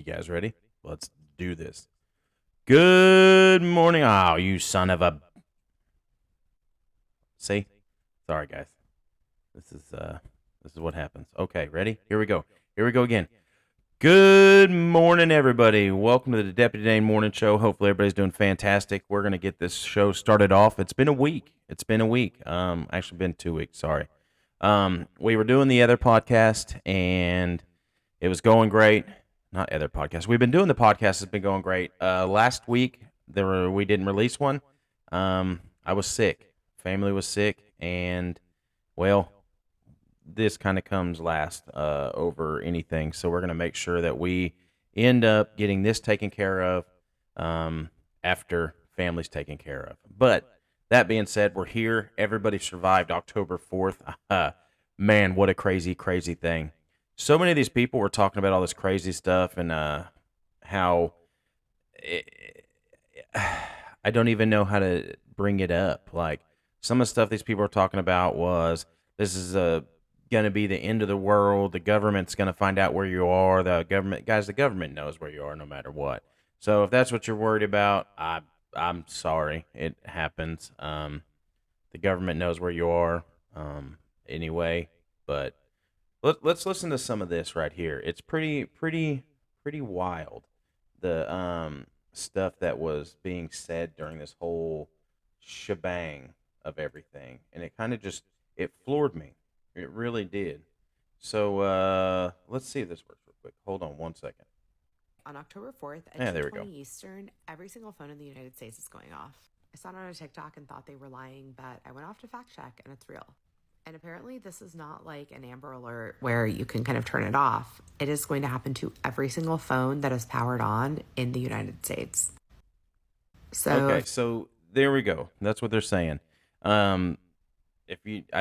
You guys ready? Let's do this. Good morning. Oh, you son of a... See? Sorry, guys. This is what happens. Okay, ready? Here we go. Here we go again. Good morning, everybody. Welcome to the Deputy Dane Morning Show. Hopefully everybody's doing fantastic. We're going to get this show started off. It's been a week. Actually been 2 weeks, sorry. We were doing the other podcast, and it was going great. Not other podcasts. We've been doing the podcast. It's been going great. Last week, we didn't release one. I was sick. Family was sick, and, well, this kind of comes last over anything. So we're going to make sure that we end up getting this taken care of after family's taken care of. But that being said, we're here. Everybody survived October 4th. Man, what a crazy, crazy thing. So many of these people were talking about all this crazy stuff and how I don't even know how to bring it up. Like, some of the stuff these people were talking about was, this is going to be the end of the world. The government's going to find out where you are. The government knows where you are no matter what. So if that's what you're worried about, I'm sorry. It happens. The government knows where you are anyway, but let's listen to some of this right here. It's pretty wild. The stuff that was being said during this whole shebang of everything, and it kind of it floored me. It really did. So let's see if this works real quick. Hold on one second. On October 4th at there we go. 2:20 Eastern, every single phone in the United States is going off. I saw it on a TikTok and thought they were lying, but I went off to fact check, and it's real. And apparently this is not like an Amber Alert where you can kind of turn it off. It is going to happen to every single phone that is powered on in the United States. So there we go. That's what they're saying. I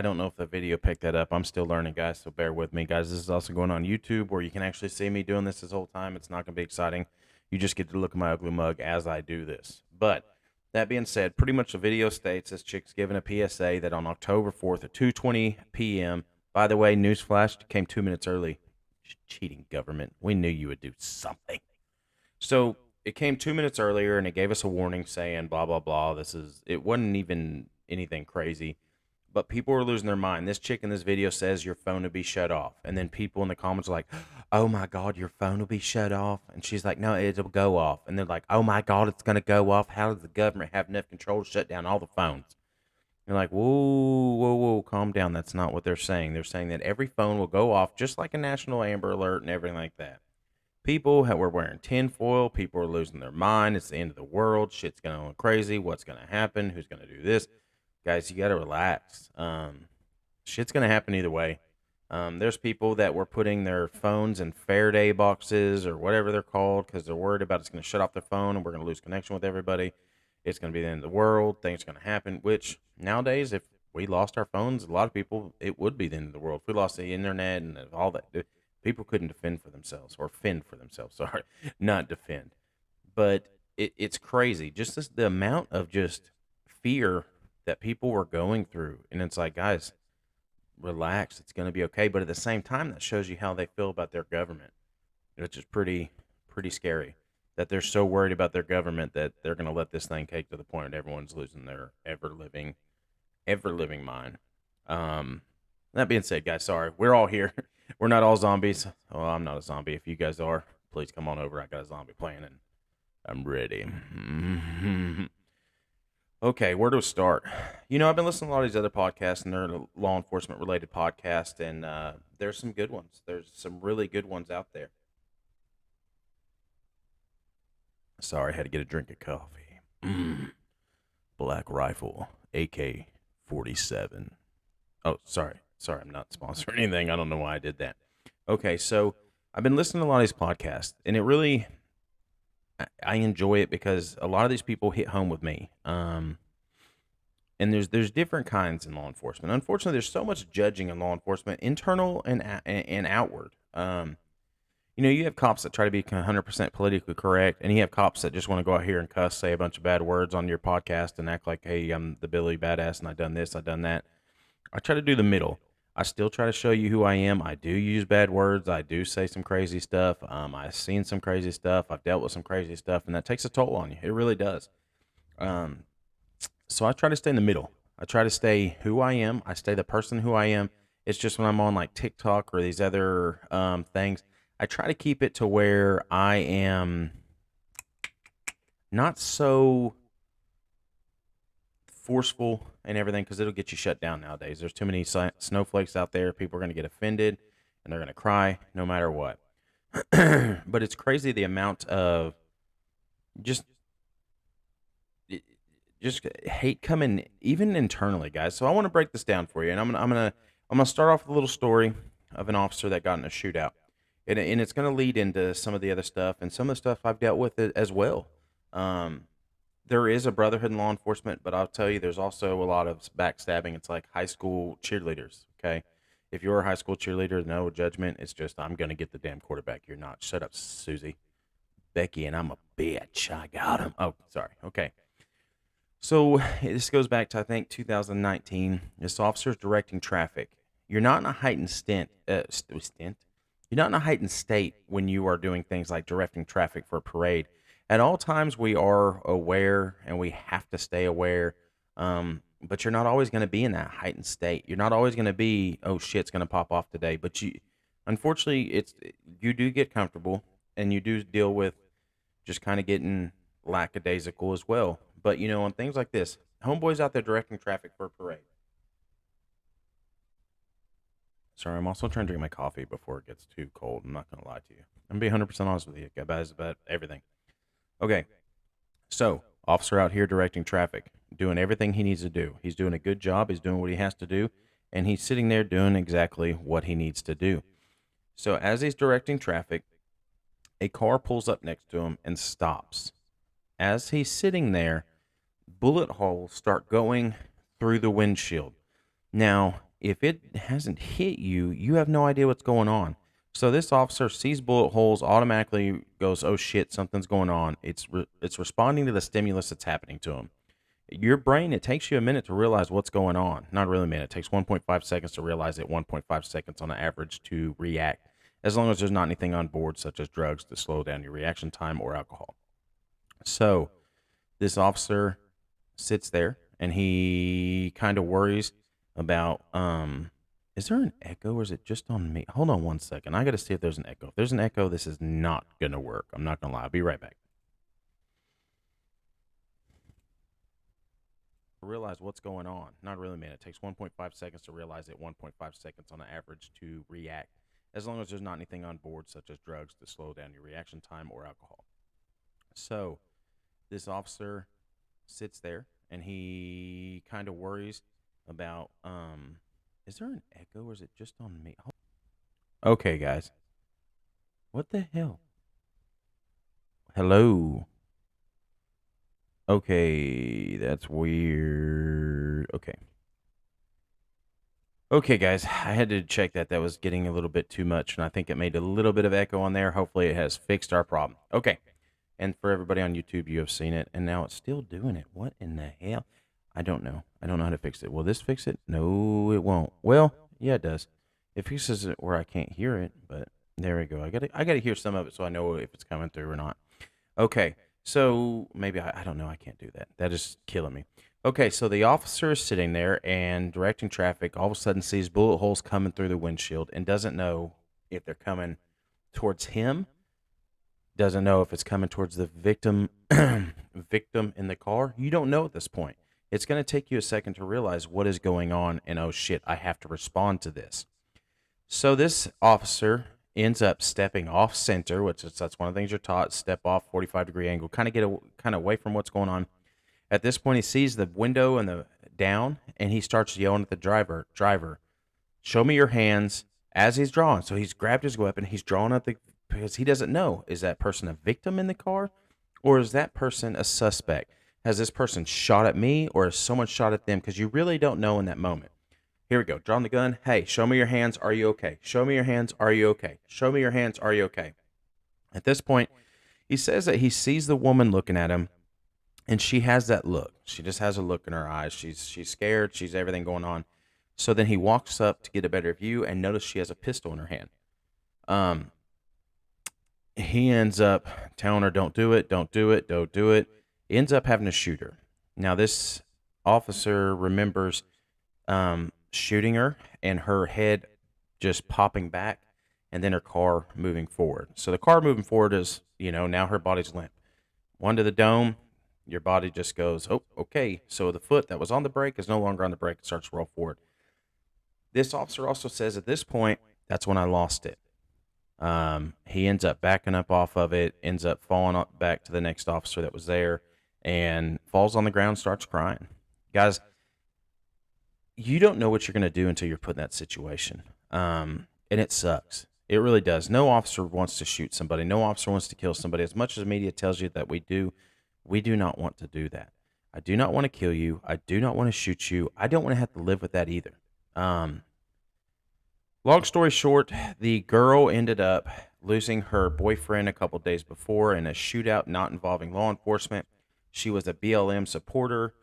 don't know if the video picked that up. I'm still learning, guys, so bear with me. Guys, this is also going on YouTube, where you can actually see me doing this whole time. It's not going to be exciting. You just get to look at my ugly mug as I do this. But that being said, pretty much the video states this chick's giving a PSA that on October 4th at 2:20 p.m., by the way, newsflash, came 2 minutes early. Cheating government. We knew you would do something. So it came 2 minutes earlier, and it gave us a warning saying, blah, blah, blah. It wasn't even anything crazy. But people were losing their mind. This chick in this video says your phone will be shut off. And then people in the comments are like, oh my God, your phone will be shut off. And she's like, no, it'll go off. And they're like, oh my God, it's going to go off. How does the government have enough control to shut down all the phones? You're like, whoa, calm down. That's not what they're saying. They're saying that every phone will go off just like a national Amber Alert and everything like that. People were wearing tinfoil. People are losing their mind. It's the end of the world. Shit's going to go crazy. What's going to happen? Who's going to do this? Guys, you got to relax. Shit's going to happen either way. There's people that were putting their phones in Faraday boxes or whatever they're called because they're worried about it's going to shut off their phone and we're going to lose connection with everybody. It's going to be the end of the world. Things are going to happen, which nowadays, if we lost our phones, a lot of people, it would be the end of the world. If we lost the internet and all that, people couldn't defend for themselves or fend for themselves. Sorry, not defend. But it's crazy. Just the amount of just fear that people were going through. And it's like, guys, relax. It's going to be okay. But at the same time, that shows you how they feel about their government, which is pretty scary, that they're so worried about their government that they're going to let this thing cake to the point that everyone's losing their ever-living mind. That being said, guys, sorry. We're all here. We're not all zombies. Well, I'm not a zombie. If you guys are, please come on over. I got a zombie plan, and I'm ready. Okay, where to start? I've been listening to a lot of these other podcasts, and they're law enforcement-related podcasts, and there's some good ones. There's some really good ones out there. Sorry, I had to get a drink of coffee. Black Rifle, AK-47. Oh, sorry, I'm not sponsored or anything. I don't know why I did that. Okay, so I've been listening to a lot of these podcasts, and it really... I enjoy it because a lot of these people hit home with me. And there's different kinds in law enforcement. Unfortunately, there's so much judging in law enforcement, internal and outward. You have cops that try to be 100% politically correct, and you have cops that just want to go out here and cuss, say a bunch of bad words on your podcast, and act like, hey, I'm the Billy Badass, and I done this, I done that. I try to do the middle. I still try to show you who I am. I do use bad words. I do say some crazy stuff. I've seen some crazy stuff. I've dealt with some crazy stuff, and that takes a toll on you. It really does. Um, so I try to stay in the middle. I try to stay who I am. I stay the person who I am. It's just when I'm on like TikTok or these other things, I try to keep it to where I am not so forceful and everything because it'll get you shut down nowadays. There's too many snowflakes out there. People are going to get offended and they're going to cry no matter what. But it's crazy the amount of just just hate coming even internally, guys. So I want to break this down for you, and I'm gonna start off with a little story of an officer that got in a shootout, and it's gonna lead into some of the other stuff and some of the stuff I've dealt with it as well. Um, there is a brotherhood in law enforcement, but I'll tell you, there's also a lot of backstabbing. It's like high school cheerleaders. Okay, if you're a high school cheerleader, no judgment. It's just I'm gonna get the damn quarterback. You're not. Shut up, Susie. Becky, and I'm a bitch. I got him. Oh, sorry. Okay. So this goes back to I think 2019. This officer's directing traffic. You're not in a heightened stint. You're not in a heightened state when you are doing things like directing traffic for a parade. At all times, we are aware and we have to stay aware. But you're not always going to be in that heightened state. You're not always going to be, oh shit's going to pop off today. But unfortunately, you do get comfortable and you do deal with just kind of getting lackadaisical as well. But on things like this, homeboys out there directing traffic for a parade. Sorry, I'm also trying to drink my coffee before it gets too cold. I'm not gonna lie to you. I'm gonna be 100% honest with you guys about everything. Okay, so officer out here directing traffic, doing everything he needs to do. He's doing a good job. He's doing what he has to do, and he's sitting there doing exactly what he needs to do. So as he's directing traffic, a car pulls up next to him and stops. As he's sitting there, bullet holes start going through the windshield. Now, if it hasn't hit you, you have no idea what's going on. So this officer sees bullet holes, automatically goes, "Oh shit, something's going on." It's responding to the stimulus that's happening to him. Your brain, it takes you a minute to realize what's going on. Not really a minute. It takes 1.5 seconds to realize it, 1.5 seconds on an average to react, as long as there's not anything on board, such as drugs, to slow down your reaction time or alcohol. So this officer sits there and he kind of worries about is there an echo or is it just on me? Hold on one second. I got to see if there's an echo. If there's an echo, this is not going to work. I'm not going to lie. I'll be right back. Realize what's going on. Not really a minute. It takes 1.5 seconds to realize it, 1.5 seconds on an average to react, as long as there's not anything on board, such as drugs, to slow down your reaction time or alcohol. So this officer sits there and he kind of worries about is there an echo or is it just on me? Okay, guys. What the hell? Hello. Okay, that's weird. Okay, guys, I had to check that. That was getting a little bit too much, and I think it made a little bit of echo on there. Hopefully it has fixed our problem. Okay. And for everybody on YouTube, you have seen it, and now it's still doing it. What in the hell? I don't know. I don't know how to fix it. Will this fix it? No, it won't. Well, yeah, it does. It fixes it where I can't hear it, but there we go. I gotta hear some of it so I know if it's coming through or not. Okay, so maybe I don't know. I can't do that. That is killing me. Okay, so the officer is sitting there and directing traffic. All of a sudden, sees bullet holes coming through the windshield and doesn't know if they're coming towards him. Doesn't know if it's coming towards the victim victim in the car. You don't know at this point. It's going to take you a second to realize what is going on and, oh shit, I have to respond to this. So this officer ends up stepping off center, which that's one of the things you're taught, step off 45-degree angle, kind of get kind of away from what's going on. At this point, he sees the window and the down and he starts yelling at the driver, "Show me your hands," as he's drawing. So he's grabbed his weapon, he's drawing at the, because he doesn't know, is that person a victim in the car or is that person a suspect? Has this person shot at me or has someone shot at them? Because you really don't know in that moment. Here we go. Drawing the gun. Hey, show me your hands. Are you okay? Show me your hands. Are you okay? Show me your hands. Are you okay? At this point, he says that he sees the woman looking at him and she has that look. She just has a look in her eyes. She's scared. She's everything going on. So then he walks up to get a better view and notice she has a pistol in her hand. Um, he ends up telling her, "Don't do it, don't do it, don't do it." He ends up having to shoot her. Now this officer remembers shooting her and her head just popping back, and then her car moving forward. So the car moving forward is, now her body's limp. One to the dome, your body just goes, oh, okay. So the foot that was on the brake is no longer on the brake. It starts to roll forward. This officer also says at this point, that's when I lost it. He ends up backing up off of it, ends up falling up back to the next officer that was there, and falls on the ground, starts crying. Guys, you don't know what you're going to do until you're put in that situation. And it sucks. It really does. No officer wants to shoot somebody. No officer wants to kill somebody. As much as the media tells you that we do not want to do that. I do not want to kill you. I do not want to shoot you. I don't want to have to live with that either. Long story short, the girl ended up losing her boyfriend a couple days before in a shootout not involving law enforcement. She was a BLM supporter,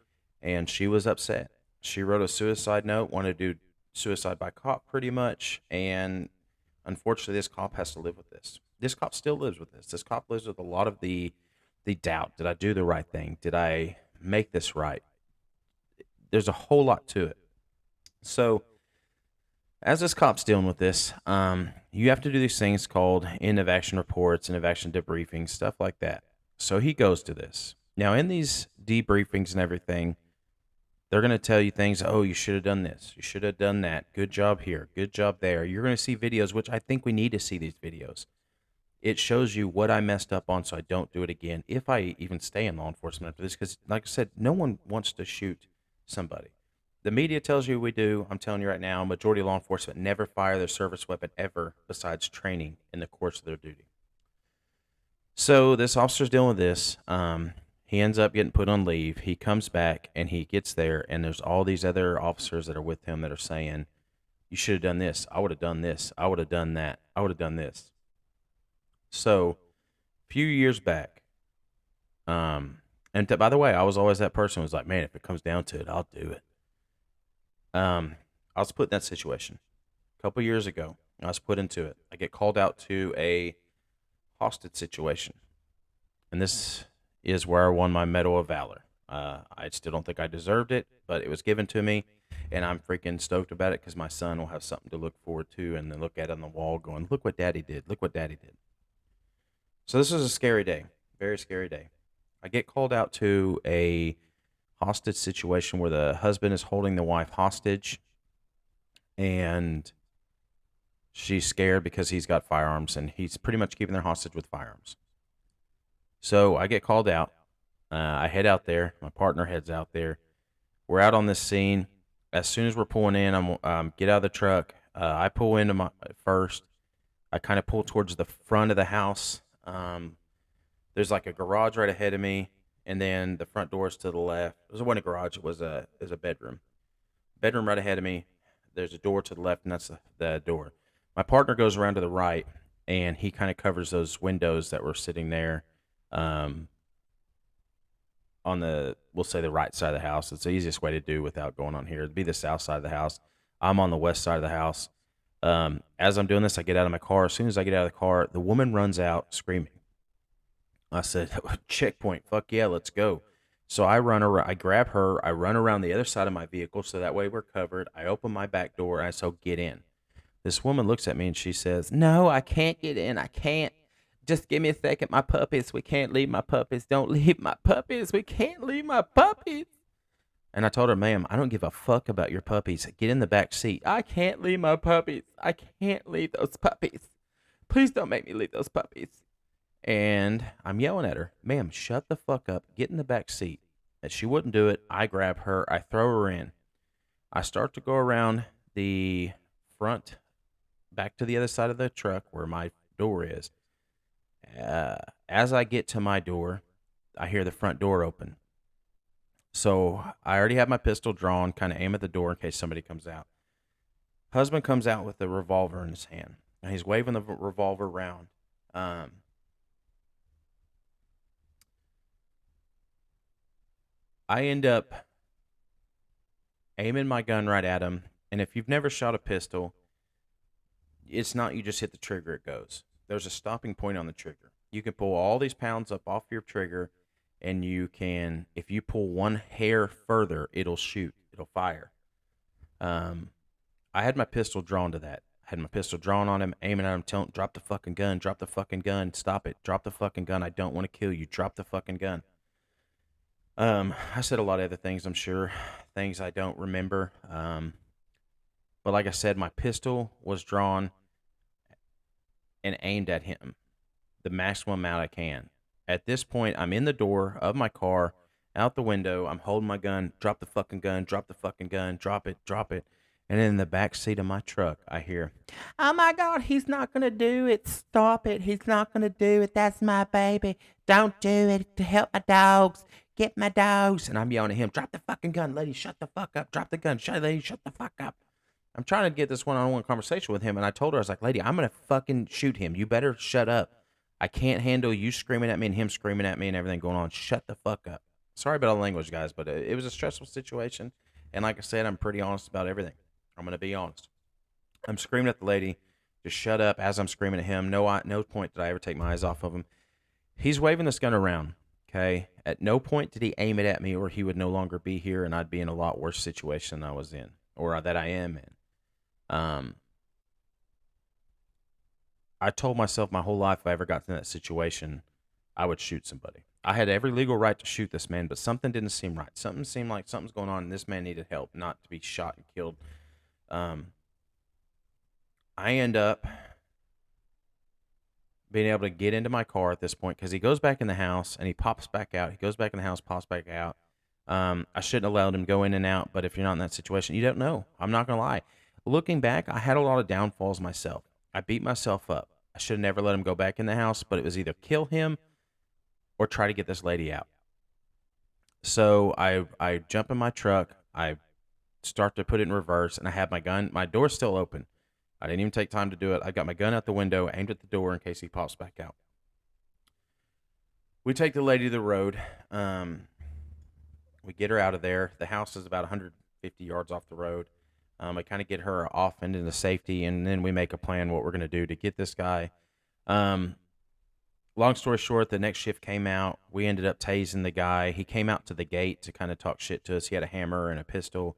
and she was upset. She wrote a suicide note, wanted to do suicide by cop pretty much, and unfortunately, this cop has to live with this. This cop still lives with this. This cop lives with a lot of the doubt. Did I do the right thing? Did I make this right? There's a whole lot to it. So as this cop's dealing with this, you have to do these things called end of action reports, end of action debriefings, stuff like that. So he goes to this. Now, in these debriefings and everything, they're going to tell you things. Oh, you should have done this. You should have done that. Good job here. Good job there. You're going to see videos, which I think we need to see these videos. It shows you what I messed up on so I don't do it again, if I even stay in law enforcement after this. Because, like I said, no one wants to shoot somebody. The media tells you we do. I'm telling you right now, majority of law enforcement never fire their service weapon ever besides training in the course of their duty. So this officer's dealing with this. He ends up getting put on leave. He comes back and he gets there, and there's all these other officers that are with him that are saying, you should have done this. I would have done this. I would have done that. I would have done this. So a few years back, by the way, I was always that person who was like, man, if it comes down to it, I'll do it. I was put in that situation a couple years ago. I was put into it. I get called out to a hostage situation, and this is where I won my Medal of Valor. I still don't think I deserved it, but it was given to me, and I'm freaking stoked about it because my son will have something to look forward to and then look at on the wall going, look what daddy did. Look what daddy did. So this was a scary day, very scary day. I get called out to a hostage situation where the husband is holding the wife hostage, and she's scared because he's got firearms, and he's pretty much keeping their hostage with firearms. So I get called out. I head out there. My partner heads out there. We're out on this scene. As soon as we're pulling in, I'm get out of the truck. I pull into my first. I kind of pull towards the front of the house. There's like a garage right ahead of me, and then the front door is to the left. It wasn't a garage. It was a bedroom. Bedroom right ahead of me. There's a door to the left, and that's the door. My partner goes around to the right, and he kind of covers those windows that were sitting there on we'll say the right side of the house. It's the easiest way to do without going on here. It'd be the south side of the house. I'm on the west side of the house. As I'm doing this, I get out of my car. As soon as I get out of the car, the woman runs out screaming. I said, checkpoint, fuck yeah, let's go. So I run around, I grab her, I run around the other side of my vehicle so that way we're covered. I open my back door, and I say, get in. This woman looks at me and she says, no, I can't get in. I can't. Just give me a second. My puppies. We can't leave my puppies. Don't leave my puppies. We can't leave my puppies. And I told her, ma'am, I don't give a fuck about your puppies. Get in the back seat. I can't leave my puppies. I can't leave those puppies. Please don't make me leave those puppies. And I'm yelling at her, ma'am, shut the fuck up. Get in the back seat. And she wouldn't do it. I grab her. I throw her in. I start to go around the front, back to the other side of the truck where my door is. As I get to my door, I hear the front door open. So I already have my pistol drawn, kind of aim at the door in case somebody comes out. Husband comes out with a revolver in his hand, and he's waving the revolver around. I end up aiming my gun right at him, And if you've never shot a pistol, it's not you just hit the trigger, it goes. There's a stopping point on the trigger. You can pull all these pounds up off your trigger, and you can, if you pull one hair further, it'll shoot, it'll fire. I had my pistol drawn to that. I had my pistol drawn on him, aiming at him, telling, drop the fucking gun, stop it, drop the fucking gun. I don't want to kill you, drop the fucking gun. I said a lot of other things, I'm sure, things I don't remember. But like I said, my pistol was drawn and aimed at him the maximum amount I can. At this point, I'm in the door of my car, out the window. I'm holding my gun. Drop the fucking gun. Drop the fucking gun. Drop it. Drop it. And in the back seat of my truck, I hear, "Oh my God, he's not going to do it. Stop it. He's not going to do it. That's my baby. Don't do it. To help my dogs. Get my dogs." And I'm yelling at him, "Drop the fucking gun, lady. Shut the fuck up. Drop the gun. Lady, shut the fuck up." I'm trying to get this one-on-one conversation with him, and I told her, I was like, "Lady, I'm going to fucking shoot him. You better shut up. I can't handle you screaming at me and him screaming at me and everything going on. Shut the fuck up." Sorry about all the language, guys, but it was a stressful situation. And like I said, I'm pretty honest about everything. I'm going to be honest. I'm screaming at the lady, just shut up as I'm screaming at him. No point did I ever take my eyes off of him. He's waving this gun around, okay? At no point did he aim it at me, or he would no longer be here, and I'd be in a lot worse situation than I was in, or that I am in. I told myself my whole life if I ever got in that situation, I would shoot somebody. I had every legal right to shoot this man, but something didn't seem right. Something seemed like something's going on, and this man needed help, not to be shot and killed. I end up being able to get into my car at this point because he goes back in the house and he pops back out. He goes back in the house, pops back out. I shouldn't have allowed him go in and out, but if you're not in that situation, you don't know. I'm not going to lie. Looking back, I had a lot of downfalls myself. I beat myself up. I should have never let him go back in the house, but it was either kill him or try to get this lady out. So I jump in my truck. I start to put it in reverse, and I have my gun. My door's still open. I didn't even take time to do it. I got my gun out the window, aimed at the door in case he pops back out. We take the lady to the road. We get her out of there. The house is about 150 yards off the road. I kind of get her off and into safety, and then we make a plan what we're going to do to get this guy. Long story short, the next shift came out. We ended up tasing the guy. He came out to the gate to kind of talk shit to us. He had a hammer and a pistol.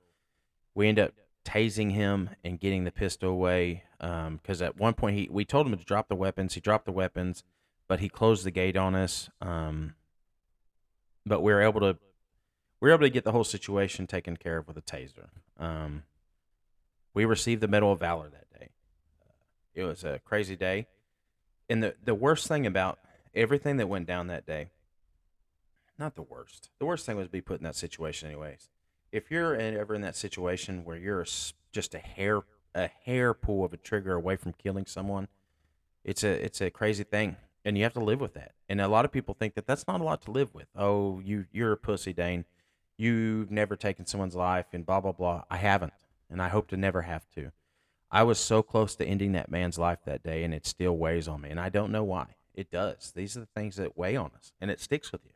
We ended up tasing him and getting the pistol away because at one point we told him to drop the weapons. He dropped the weapons, but he closed the gate on us. But we were able to get the whole situation taken care of with a taser. We received the Medal of Valor that day. It was a crazy day. And the worst thing about everything that went down that day, not the worst. The worst thing was to be put in that situation anyways. If you're ever in that situation where you're just a hair pull of a trigger away from killing someone, it's a crazy thing. And you have to live with that. And a lot of people think that that's not a lot to live with. Oh, you're a pussy, Dane. You've never taken someone's life and blah, blah, blah. I haven't. And I hope to never have to. I was so close to ending that man's life that day, and it still weighs on me. And I don't know why. It does. These are the things that weigh on us, and it sticks with you.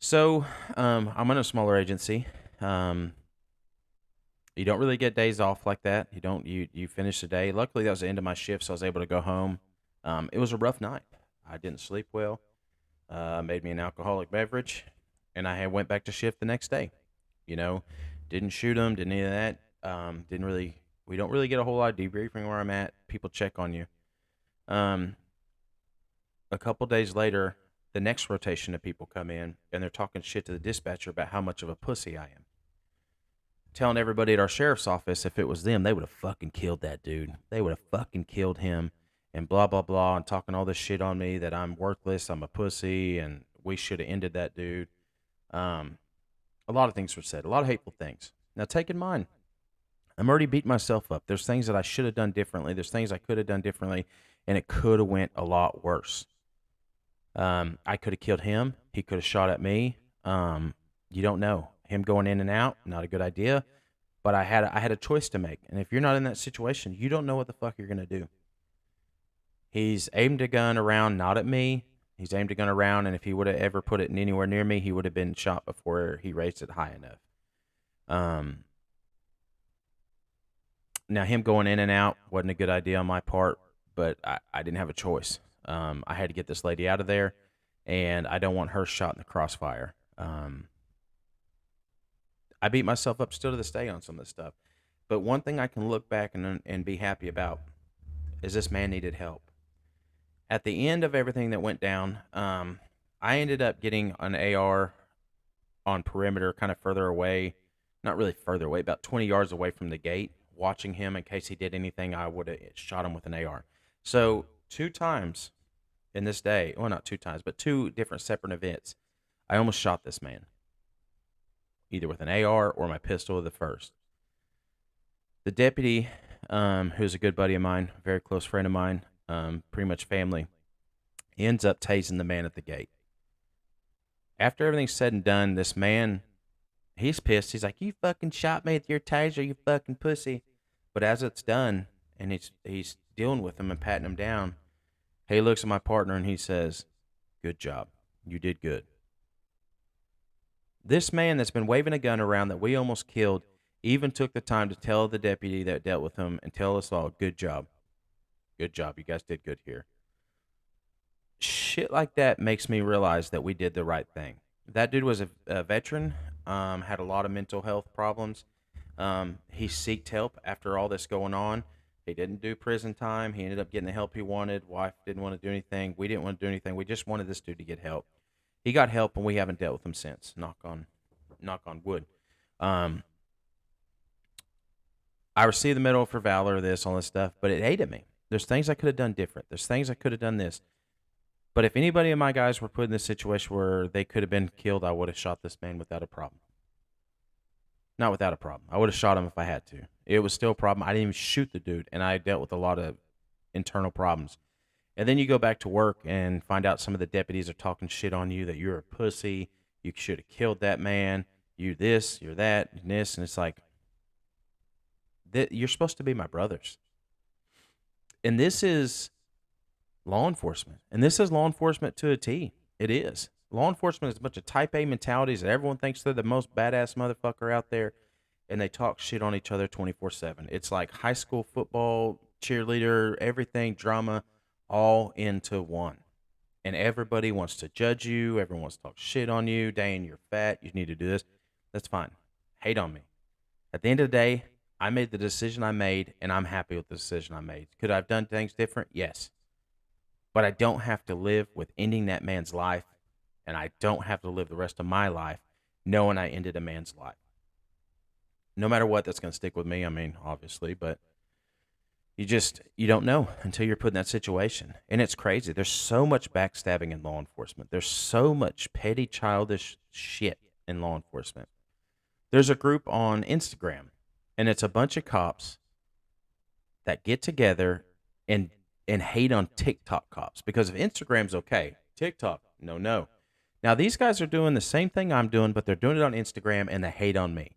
So I'm in a smaller agency. You don't really get days off like that. You finish the day. Luckily, that was the end of my shift, so I was able to go home. It was a rough night. I didn't sleep well. Made me an alcoholic beverage, and I went back to shift the next day. Didn't shoot him, didn't any of that. We don't really get a whole lot of debriefing where I'm at. People check on you. A couple days later, the next rotation of people come in, and they're talking shit to the dispatcher about how much of a pussy I am. Telling everybody at our sheriff's office if it was them, they would have fucking killed that dude. They would have fucking killed him and blah, blah, blah, and talking all this shit on me that I'm worthless, I'm a pussy, and we should have ended that dude. A lot of things were said, a lot of hateful things. Now, take in mind, I'm already beating myself up. There's things that I should have done differently. There's things I could have done differently, and it could have went a lot worse. I could have killed him. He could have shot at me. You don't know. Him going in and out, not a good idea. But I had a choice to make. And if you're not in that situation, you don't know what the fuck you're going to do. He's aimed a gun around, not at me. He's aimed a gun around, and if he would have ever put it anywhere near me, he would have been shot before he raised it high enough. Now, him going in and out wasn't a good idea on my part, but I didn't have a choice. I had to get this lady out of there, and I don't want her shot in the crossfire. I beat myself up still to this day on some of this stuff. But one thing I can look back and be happy about is this man needed help. At the end of everything that went down, I ended up getting an AR on perimeter, kind of further away. Not really further away, about 20 yards away from the gate, watching him in case he did anything. I would have shot him with an AR. So 2 times in this day, well, not 2 times, but 2 different separate events, I almost shot this man, either with an AR or my pistol of the first. The deputy, who's a good buddy of mine, a very close friend of mine, pretty much family, he ends up tasing the man at the gate. After everything's said and done, this man, he's pissed. He's like, "You fucking shot me with your taser, you fucking pussy." But as it's done, and he's dealing with him and patting him down, he looks at my partner and he says, "Good job. You did good." This man that's been waving a gun around that we almost killed even took the time to tell the deputy that dealt with him and tell us all, "Good job. Good job. You guys did good here." Shit like that makes me realize that we did the right thing. That dude was a veteran, had a lot of mental health problems. He sought help after all this going on. He didn't do prison time. He ended up getting the help he wanted. Wife didn't want to do anything. We didn't want to do anything. We just wanted this dude to get help. He got help, and we haven't dealt with him since. Knock on wood. I received the Medal for Valor, all this stuff, but it ate at me. There's things I could have done different. There's things I could have done this. But if anybody of my guys were put in this situation where they could have been killed, I would have shot this man without a problem. Not without a problem. I would have shot him if I had to. It was still a problem. I didn't even shoot the dude, and I dealt with a lot of internal problems. And then you go back to work and find out some of the deputies are talking shit on you, that you're a pussy, you should have killed that man, you this, you're that, and this. And it's like, you're supposed to be my brothers. And this is law enforcement. And this is law enforcement to a T. It is. Law enforcement is a bunch of type A mentalities that everyone thinks they're the most badass motherfucker out there, and they talk shit on each other 24/7. It's like high school football, cheerleader, everything, drama, all into one. And everybody wants to judge you. Everyone wants to talk shit on you. Dane, you're fat. You need to do this. That's fine. Hate on me. At the end of the day, I made the decision I made, and I'm happy with the decision I made. Could I have done things different? Yes. But I don't have to live with ending that man's life, and I don't have to live the rest of my life knowing I ended a man's life. No matter what, that's going to stick with me. I mean, obviously, but you don't know until you're put in that situation. And it's crazy. There's so much backstabbing in law enforcement. There's so much petty, childish shit in law enforcement. There's a group on Instagram, and it's a bunch of cops that get together and hate on TikTok cops, because if Instagram's okay, TikTok, no. Now, these guys are doing the same thing I'm doing, but they're doing it on Instagram, and they hate on me.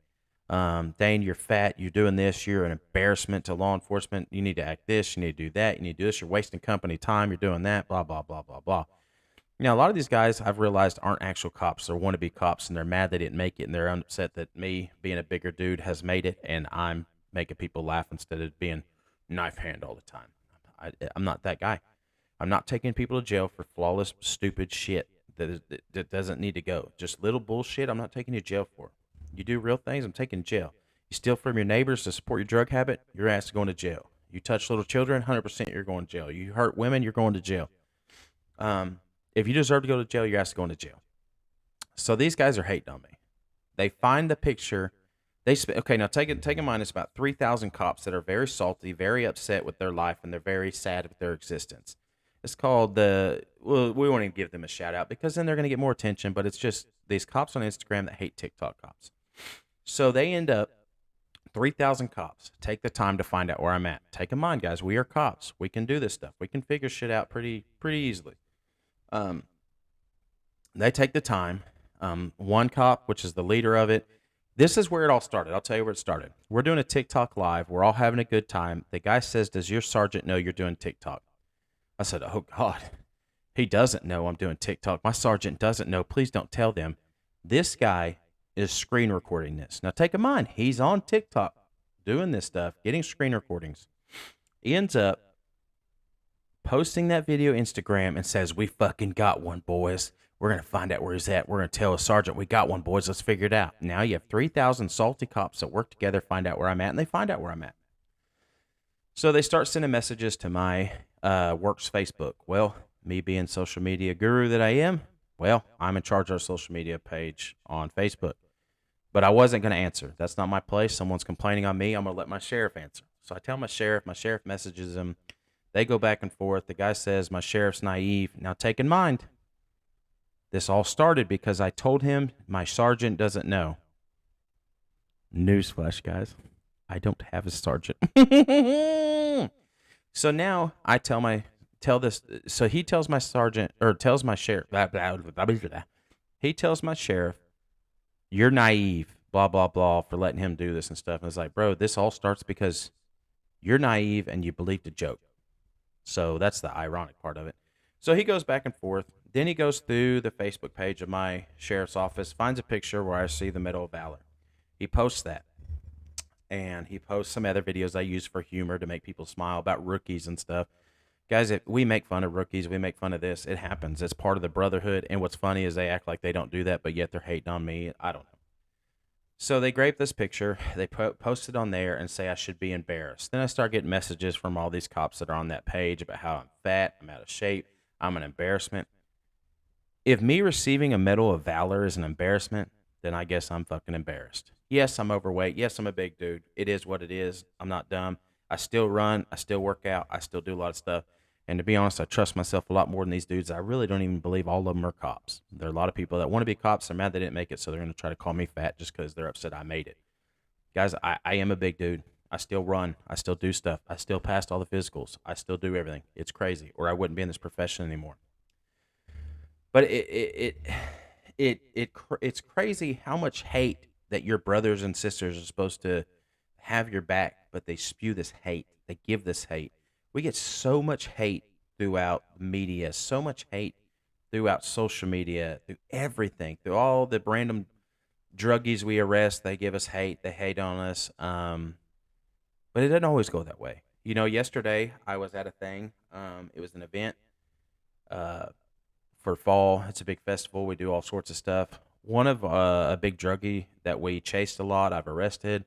Dane, you're fat. You're doing this. You're an embarrassment to law enforcement. You need to act this. You need to do that. You need to do this. You're wasting company time. You're doing that. Blah, blah, blah, blah, blah. Now, a lot of these guys I've realized aren't actual cops. They're wannabe cops, and they're mad they didn't make it, and they're upset that me, being a bigger dude, has made it, and I'm making people laugh instead of being knife hand all the time. I'm not that guy. I'm not taking people to jail for flawless, stupid shit that doesn't need to go. Just little bullshit I'm not taking you to jail for. You do real things, I'm taking you to jail. You steal from your neighbors to support your drug habit, your ass is going to jail. You touch little children, 100% you're going to jail. You hurt women, you're going to jail. If you deserve to go to jail, your ass is going to jail. So these guys are hating on me. They find the picture. Okay, now take in mind it's about 3,000 cops that are very salty, very upset with their life, and they're very sad with their existence. It's called we won't even give them a shout out because then they're going to get more attention, but it's just these cops on Instagram that hate TikTok cops. So they end up, 3,000 cops take the time to find out where I'm at. Take in mind, guys, we are cops. We can do this stuff. We can figure shit out pretty easily. They take the time. One cop, which is the leader of it, this is where it all started. I'll tell you where it started. We're doing a TikTok live. We're all having a good time. The guy says, "Does your sergeant know you're doing TikTok?" I said, "Oh, God, he doesn't know I'm doing TikTok. My sergeant doesn't know. Please don't tell them." This guy is screen recording this. Now, take in mind, he's on TikTok doing this stuff, getting screen recordings. He ends up posting that video Instagram and says, "We fucking got one, boys. We're going to find out where he's at. We're going to tell a sergeant we got one, boys. Let's figure it out." Now you have 3,000 salty cops that work together, find out where I'm at, and they find out where I'm at. So they start sending messages to my work's Facebook. Well, me being social media guru that I am, well, I'm in charge of our social media page on Facebook. But I wasn't going to answer. That's not my place. Someone's complaining on me. I'm going to let my sheriff answer. So I tell my sheriff messages him. They go back and forth. The guy says my sheriff's naive. Now take in mind, this all started because I told him my sergeant doesn't know. Newsflash, guys. I don't have a sergeant. So now I so he tells my sergeant, or tells my sheriff, blah, blah, blah, blah, blah. He tells my sheriff, "You're naive, blah, blah, blah, for letting him do this and stuff." And it's like, bro, this all starts because you're naive and you believed a joke. So that's the ironic part of it. So he goes back and forth. Then he goes through the Facebook page of my sheriff's office, finds a picture where I see the Medal of Valor. He posts that. And he posts some other videos I use for humor to make people smile about rookies and stuff. Guys, if we make fun of rookies, we make fun of this. It happens. It's part of the brotherhood. And what's funny is they act like they don't do that, but yet they're hating on me. I don't know. So they grape this picture, they post it on there and say I should be embarrassed. Then I start getting messages from all these cops that are on that page about how I'm fat, I'm out of shape, I'm an embarrassment. If me receiving a Medal of Valor is an embarrassment, then I guess I'm fucking embarrassed. Yes, I'm overweight. Yes, I'm a big dude. It is what it is. I'm not dumb. I still run. I still work out. I still do a lot of stuff. And to be honest, I trust myself a lot more than these dudes. I really don't even believe all of them are cops. There are a lot of people that want to be cops. They're mad they didn't make it, so they're going to try to call me fat just because they're upset I made it. Guys, I am a big dude. I still run. I still do stuff. I still passed all the physicals. I still do everything. It's crazy, or I wouldn't be in this profession anymore. But it's crazy how much hate that your brothers and sisters are supposed to have your back, but they spew this hate. They give this hate. We get so much hate throughout the media, so much hate throughout social media, through everything, through all the random druggies we arrest. They give us hate. They hate on us. But it doesn't always go that way. You know, yesterday I was at a thing. It was an event for fall. It's a big festival. We do all sorts of stuff. One of a big druggie that we chased a lot, I've arrested.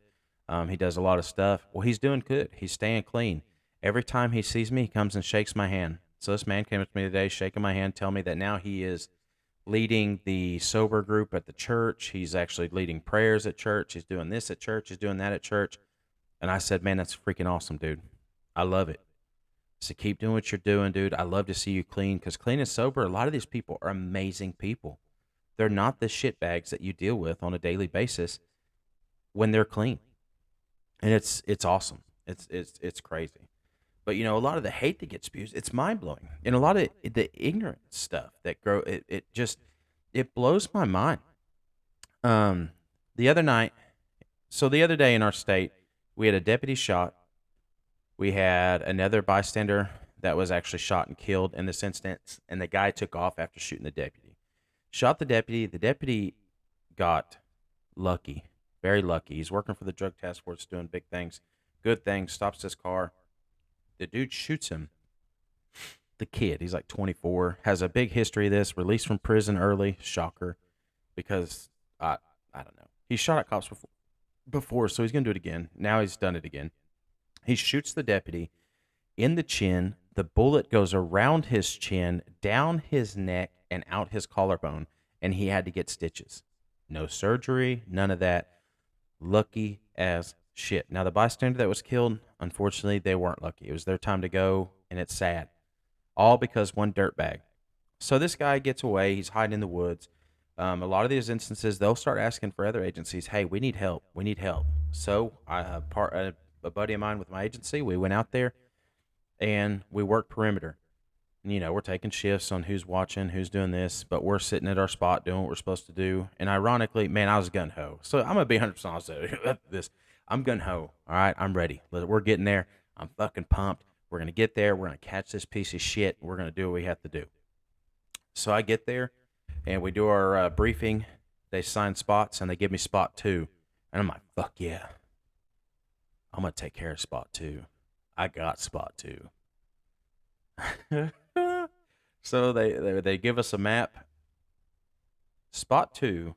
He does a lot of stuff. Well, he's doing good. He's staying clean. Every time he sees me, he comes and shakes my hand. So this man came up to me today, shaking my hand, telling me that now he is leading the sober group at the church. He's actually leading prayers at church. He's doing this at church. He's doing that at church. And I said, man, that's freaking awesome, dude. I love it. So keep doing what you're doing, dude. I love to see you clean, because clean and sober, a lot of these people are amazing people. They're not the shitbags that you deal with on a daily basis when they're clean. And it's awesome. It's crazy. But you know, a lot of the hate that gets spewed, it's mind blowing. And a lot of the ignorant stuff that it blows my mind. The other day in our state, we had a deputy shot. We had another bystander that was actually shot and killed in this instance, and the guy took off after shooting the deputy. Shot the deputy. The deputy got lucky, very lucky. He's working for the drug task force, doing big things, good things, stops his car. The dude shoots him. The kid, he's like 24, has a big history of this, released from prison early, shocker, because I don't know. He shot at cops before, so he's going to do it again. Now he's done it again. He shoots the deputy in the chin. The bullet goes around his chin, down his neck, and out his collarbone, and he had to get stitches. No surgery, none of that. Lucky as shit. Now, the bystander that was killed, unfortunately, they weren't lucky. It was their time to go, and it's sad. All because one dirtbag. So this guy gets away. He's hiding in the woods. A lot of these instances, they'll start asking for other agencies, hey, we need help. We need help. So a buddy of mine with my agency, we went out there, and we worked perimeter. And, you know, we're taking shifts on who's watching, who's doing this, but we're sitting at our spot doing what we're supposed to do. And ironically, man, I was gung-ho. So I'm going to be 100% honest with this. I'm gung-ho. All right, I'm ready. We're getting there. I'm fucking pumped. We're going to get there. We're going to catch this piece of shit. We're going to do what we have to do. So I get there, and we do our briefing. They assign spots, and they give me spot 2. And I'm like, fuck yeah. I'm gonna take care of spot 2. I got spot 2. So they give us a map. Spot 2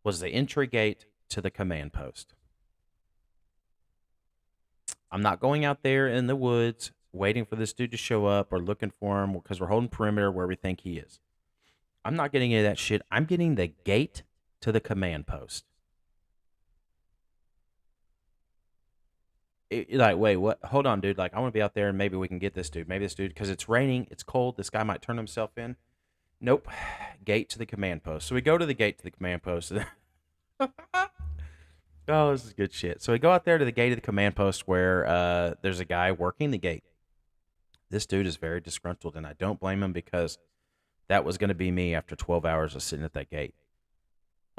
was the entry gate to the command post. I'm not going out there in the woods waiting for this dude to show up or looking for him because we're holding perimeter where we think he is. I'm not getting any of that shit. I'm getting the gate to the command post. Like, wait, what? Hold on, dude. Like, I want to be out there and maybe we can get this dude. Maybe this dude, because it's raining, it's cold. This guy might turn himself in. Nope. Gate to the command post. So we go to the gate to the command post. Oh, this is good shit. So we go out there to the gate of the command post where there's a guy working the gate. This dude is very disgruntled, and I don't blame him because that was going to be me after 12 hours of sitting at that gate.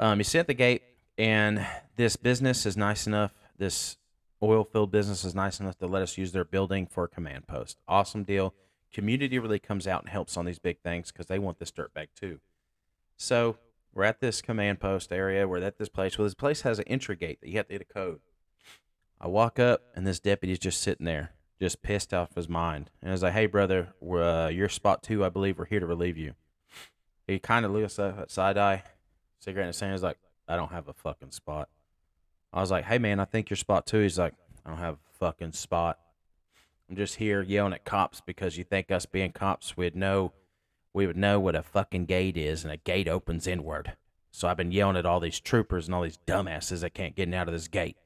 You sit at the gate, and this business is nice enough. This oil field business is nice enough to let us use their building for a command post. Awesome deal. Community really comes out and helps on these big things because they want this dirtbag too. So we're at this command post area. We're at this place. Well, this place has an entry gate that you have to hit a code. I walk up, and this deputy's just sitting there, just pissed off his mind. And I was like, hey, brother, you're spot 2, I believe. We're here to relieve you. He kind of looks up, side eye, cigarette in his hand. He's like, I don't have a fucking spot. I was like, hey, man, I think you're spot 2. He's like, I don't have a fucking spot. I'm just here yelling at cops because you think us being cops, we would know what a fucking gate is, and a gate opens inward. So I've been yelling at all these troopers and all these dumbasses that can't get out of this gate.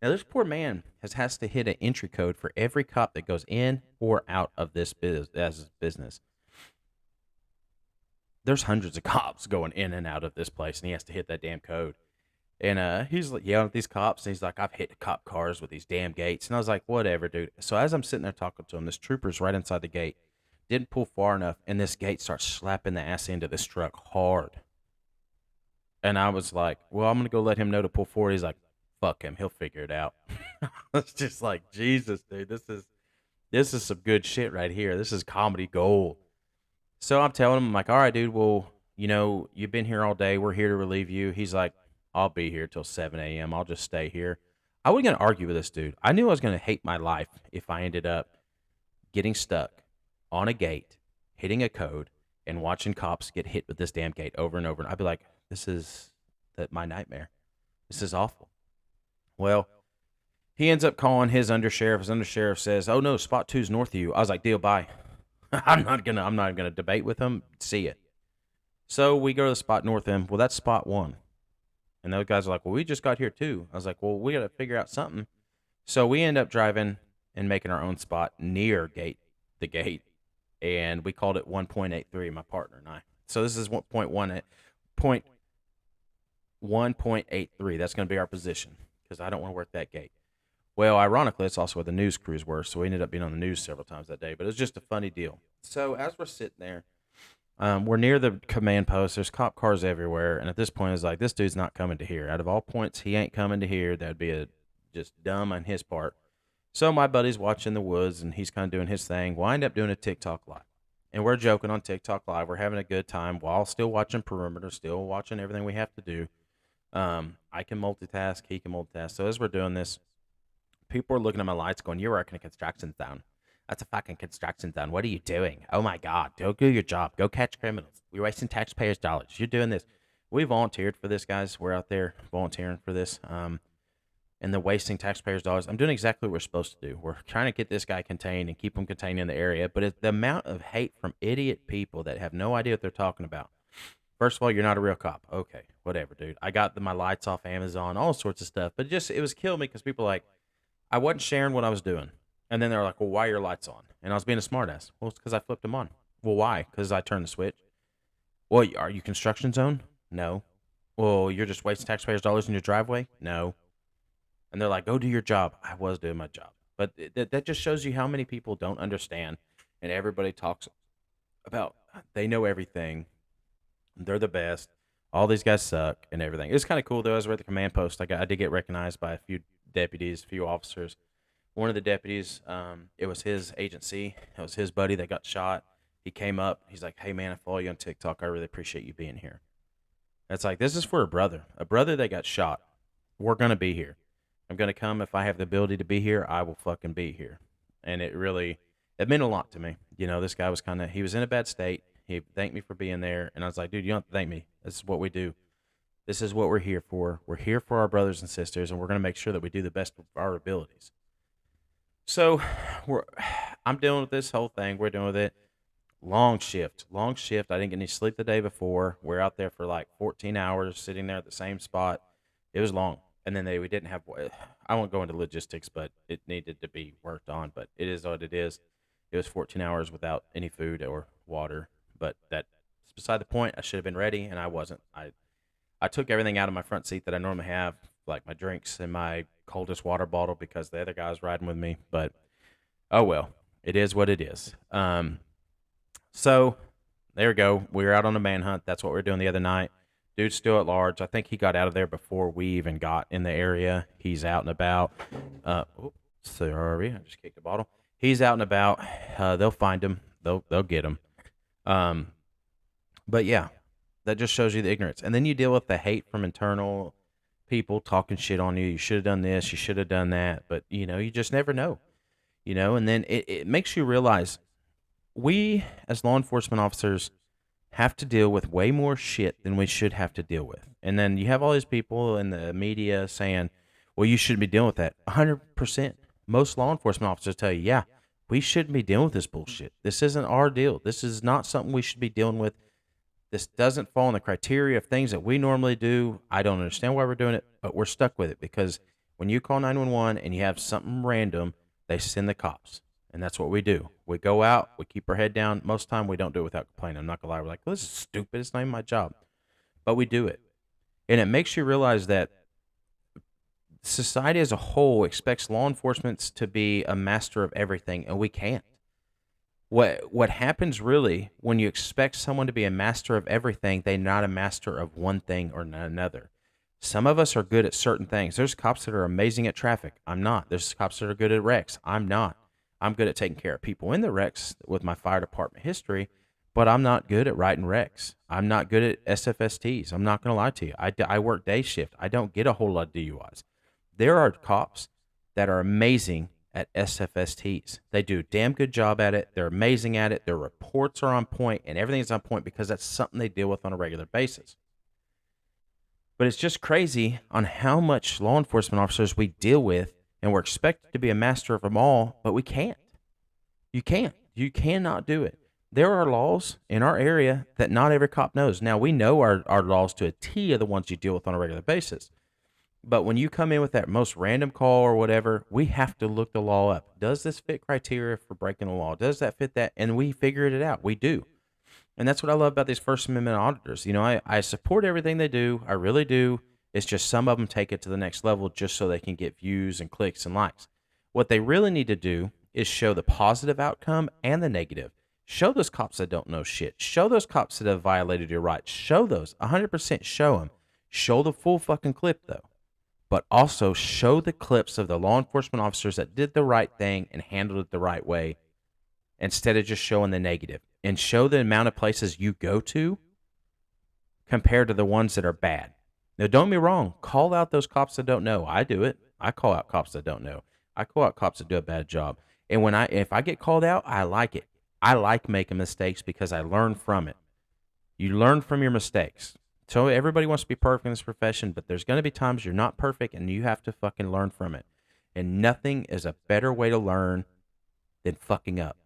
Now, this poor man has to hit an entry code for every cop that goes in or out of this business. There's hundreds of cops going in and out of this place, and he has to hit that damn code. And he's like yelling at these cops, and he's like, I've hit cop cars with these damn gates. And I was like, whatever, dude. So as I'm sitting there talking to him, this trooper's right inside the gate. Didn't pull far enough, and this gate starts slapping the ass into this truck hard. And I was like, well, I'm going to go let him know to pull forward. He's like, fuck him. He'll figure it out. It's just like, Jesus, dude, this is some good shit right here. This is comedy gold. So I'm telling him, I'm like, all right, dude, well, you've been here all day. We're here to relieve you. He's like, I'll be here till 7 a.m. I'll just stay here. I wasn't going to argue with this dude. I knew I was going to hate my life if I ended up getting stuck on a gate, hitting a code, and watching cops get hit with this damn gate over and over. And I'd be like, this is my nightmare. This is awful. Well, he ends up calling his undersheriff. His undersheriff says, oh, no, spot 2's north of you. I was like, deal, bye. I'm not gonna debate with him. See it. So we go to the spot north of him. Well, that's spot 1. And those guys are like, well, we just got here too. I was like, well, we got to figure out something. So we end up driving and making our own spot near the gate. And we called it 1.83, my partner and I. So this is 1.83. That's going to be our position because I don't want to work that gate. Well, ironically, it's also where the news crews were. So we ended up being on the news several times that day. But it was just a funny deal. So as we're sitting there, we're near the command post. There's cop cars everywhere. And at this point, it's like, this dude's not coming to here. Out of all points, he ain't coming to here. That'd be just dumb on his part. So my buddy's watching the woods, and he's kind of doing his thing. We'll end up doing a TikTok live. And we're joking on TikTok live. We're having a good time while still watching perimeter, still watching everything we have to do. I can multitask. He can multitask. So as we're doing this, people are looking at my lights going, you're working a construction zone. That's a fucking construction zone. What are you doing? Oh, my God. Go do your job. Go catch criminals. You're wasting taxpayers' dollars. You're doing this. We volunteered for this, guys. We're out there volunteering for this. And they're wasting taxpayers' dollars. I'm doing exactly what we're supposed to do. We're trying to get this guy contained and keep him contained in the area. But the amount of hate from idiot people that have no idea what they're talking about. First of all, you're not a real cop. Okay, whatever, dude. I got my lights off Amazon, all sorts of stuff. But it was killing me because people are like, I wasn't sharing what I was doing. And then they're like, well, why are your lights on? And I was being a smartass. Well, it's because I flipped them on. Well, why? Because I turned the switch. Well, are you construction zone? No. Well, you're just wasting taxpayers' dollars in your driveway? No. And they're like, go do your job. I was doing my job. But that just shows you how many people don't understand. And everybody talks about they know everything. They're the best. All these guys suck and everything. It was kind of cool, though. As we're at the command post, I did get recognized by a few deputies, a few officers. One of the deputies, it was his agency. It was his buddy that got shot. He came up. He's like, hey, man, I follow you on TikTok. I really appreciate you being here. It's like, this is for a brother that got shot. We're going to be here. I'm going to come. If I have the ability to be here, I will fucking be here. And it meant a lot to me. This guy was he was in a bad state. He thanked me for being there. And I was like, dude, you don't have to thank me. This is what we do. This is what we're here for. We're here for our brothers and sisters, and we're going to make sure that we do the best of our abilities. So I'm dealing with this whole thing. We're dealing with it. Long shift. I didn't get any sleep the day before. We're out there for like 14 hours, sitting there at the same spot. It was long. And then we didn't have, I won't go into logistics, but it needed to be worked on. But it is what it is. It was 14 hours without any food or water. But that's beside the point. I should have been ready, and I wasn't. I took everything out of my front seat that I normally have, like my drinks and my coldest water bottle, because the other guy was riding with me. But oh well, it is what it is. So there we go. We were out on a manhunt. That's what we were doing the other night. Dude's still at large. I think he got out of there before we even got in the area. He's out and about. Sorry, I just kicked the bottle. He's out and about. They'll find him. They'll get him. But yeah, that just shows you the ignorance. And then you deal with the hate from internal people talking shit on you. You should have done this. You should have done that. But you just never know. And then it makes you realize we, as law enforcement officers, have to deal with way more shit than we should have to deal with. And then you have all these people in the media saying, well, you shouldn't be dealing with that. 100%. Most law enforcement officers tell you, yeah, we shouldn't be dealing with this bullshit. This isn't our deal. This is not something we should be dealing with. This doesn't fall in the criteria of things that we normally do. I don't understand why we're doing it, but we're stuck with it because when you call 911 and you have something random, they send the cops. And that's what we do. We go out, we keep our head down. Most of the time, we don't do it without complaining. I'm not going to lie. We're like, well, this is stupid. It's not even my job. But we do it. And it makes you realize that society as a whole expects law enforcement to be a master of everything, and we can't. What happens really when you expect someone to be a master of everything, they're not a master of one thing or another. Some of us are good at certain things. There's cops that are amazing at traffic. I'm not. There's cops that are good at wrecks. I'm not. I'm good at taking care of people in the wrecks with my fire department history, but I'm not good at writing wrecks. I'm not good at SFSTs. I'm not going to lie to you. I work day shift. I don't get a whole lot of DUIs. There are cops that are amazing at SFSTs. They do a damn good job at it. They're amazing at it. Their reports are on point, and everything is on point because that's something they deal with on a regular basis. But it's just crazy on how much law enforcement officers we deal with, and we're expected to be a master of them all, but we can't. You can't. You cannot do it. There are laws in our area that not every cop knows. Now, we know our laws to a T are the ones you deal with on a regular basis. But when you come in with that most random call or whatever, we have to look the law up. Does this fit criteria for breaking the law? Does that fit that? And we figured it out. We do. And that's what I love about these First Amendment auditors. I support everything they do. I really do. It's just some of them take it to the next level just so they can get views and clicks and likes. What they really need to do is show the positive outcome and the negative. Show those cops that don't know shit. Show those cops that have violated your rights. Show those. 100% show them. Show the full fucking clip, though. But also show the clips of the law enforcement officers that did the right thing and handled it the right way instead of just showing the negative. And show the amount of places you go to compared to the ones that are bad. Now, don't get me wrong. Call out those cops that don't know. I do it. I call out cops that don't know. I call out cops that do a bad job. And if I get called out, I like it. I like making mistakes because I learn from it. You learn from your mistakes. So everybody wants to be perfect in this profession, but there's going to be times you're not perfect and you have to fucking learn from it. And nothing is a better way to learn than fucking up.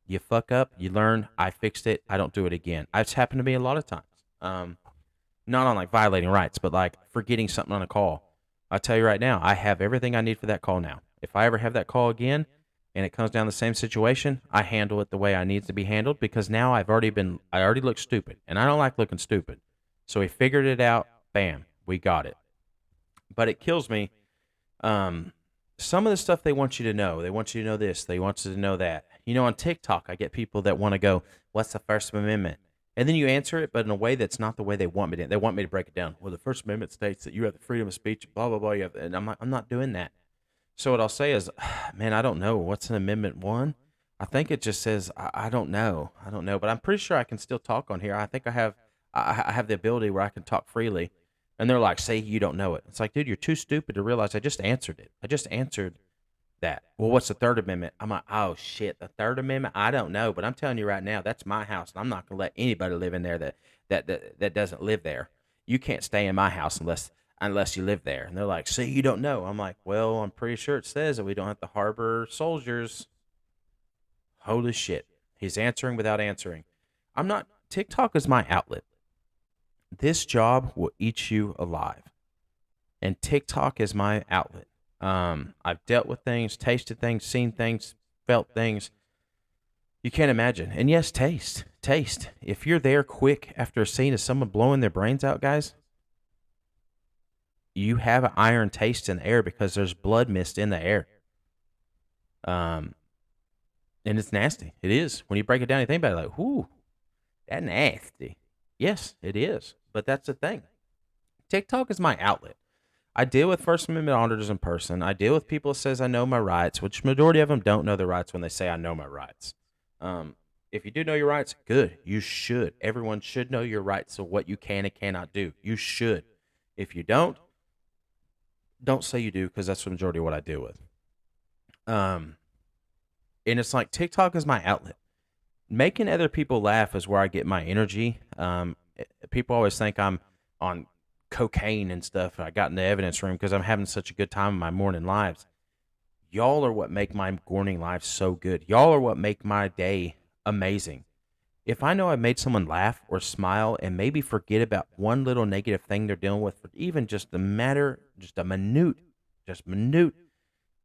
You fuck up, you learn, I fixed it, I don't do it again. It's happened to me a lot of times. Not on like violating rights, but like forgetting something on a call. I'll tell you right now, I have everything I need for that call now. If I ever have that call again and it comes down the same situation, I handle it the way I need to be handled because now I already look stupid and I don't like looking stupid. So we figured it out. Bam, we got it. But it kills me. Some of the stuff they want you to know. They want you to know this. They want you to know that. On TikTok, I get people that want to go, what's the First Amendment? And then you answer it, but in a way that's not the way they want me to. They want me to break it down. Well, the First Amendment states that you have the freedom of speech, blah, blah, blah. And I'm not doing that. So what I'll say is, man, I don't know. What's an Amendment 1? I think it just says, I don't know. I don't know. But I'm pretty sure I can still talk on here. I think I have the ability where I can talk freely. And they're like, say you don't know it. It's like, dude, you're too stupid to realize I just answered it. I just answered that. Well, what's the Third Amendment? I'm like, oh shit, the Third Amendment? I don't know, but I'm telling you right now, that's my house, and I'm not gonna let anybody live in there that doesn't live there. You can't stay in my house unless you live there. And they're like, see, you don't know. I'm like, well, I'm pretty sure it says that we don't have to harbor soldiers. Holy shit. He's answering without answering. I'm not TikTok is my outlet. This job will eat you alive. And TikTok is my outlet. I've dealt with things, tasted things, seen things, felt things. You can't imagine. And yes, taste. Taste. If you're there quick after a scene of someone blowing their brains out, guys, you have an iron taste in the air because there's blood mist in the air. And it's nasty. It is. When you break it down, you think about it like, whoo, that's nasty. Yes, it is. But that's the thing. TikTok is my outlet. I deal with First Amendment auditors in person. I deal with people that says I know my rights, which majority of them don't know their rights when they say I know my rights. If you do know your rights, good. You should. Everyone should know your rights of what you can and cannot do. You should. If you don't say you do, because that's the majority of what I deal with. And it's like TikTok is my outlet. Making other people laugh is where I get my energy. People always think I'm on cocaine and stuff. I got in the evidence room because I'm having such a good time in my morning lives. Y'all are what make my morning lives so good. Y'all are what make my day amazing. If I know I made someone laugh or smile and maybe forget about one little negative thing they're dealing with for even just a minute